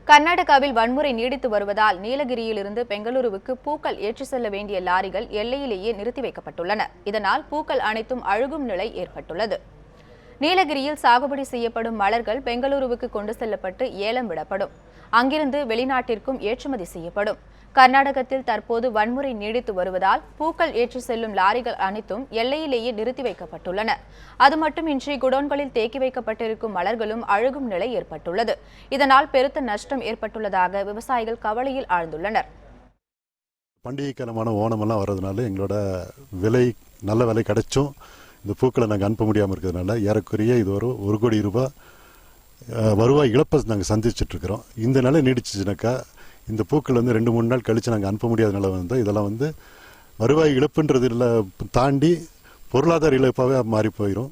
கர்நாடகாவில் வன்முறை நீடித்து வருவதால் நீலகிரியிலிருந்து பெங்களூருவுக்கு பூக்கள் ஏற்றி செல்ல வேண்டிய லாரிகள் எல்லையிலேயே நிறுத்தி வைக்கப்பட்டுள்ளன. இதனால் பூக்கள் அனைத்தும் அழுகும் நிலை ஏற்பட்டுள்ளது. நீலகிரியில் சாகுபடி செய்யப்படும் மலர்கள் பெங்களூருவுக்கு கொண்டு செல்லப்பட்டு ஏலம் விடப்படும். அங்கிருந்து வெளிநாட்டிற்கும் ஏற்றுமதி செய்யப்படும். கர்நாடகத்தில் தற்போது வன்முறை நீடித்து வருவதால் பூக்கள் ஏற்றி செல்லும் லாரிகள் அனைத்தும் எல்லையிலேயே நிறுத்தி வைக்கப்பட்டுள்ளன. அது மட்டுமின்றி குடோன்களில் தேக்கி வைக்கப்பட்டிருக்கும் மலர்களும் அழுகும் நிலை ஏற்பட்டுள்ளது. இதனால் பெருத்த நஷ்டம் ஏற்பட்டுள்ளதாக விவசாயிகள் கவலையில் ஆழ்ந்துள்ளனர். பண்டிகை காலமான ஓணமெல்லாம் வர்றதுனால எங்களோட விலை நல்ல விலை கிடைச்சும் இந்த பூக்களை நாங்கள் அனுப்ப முடியாமல் இருக்கிறதுனால ஏறக்குறைய இது ஒரு கோடி ரூபாய் வருவாய் இழப்பை நாங்கள் சந்திச்சுட்ருக்கிறோம். இந்த நிலை நீடிச்சுனாக்கா இந்த பூக்கள் 2-3 நாள் கழித்து நாங்கள் அனுப்ப முடியாத நிலை இதெல்லாம் வருவாய் இழப்புன்றது இல்லை தாண்டி பொருளாதார இழப்பாகவே மாறி போயிடும்.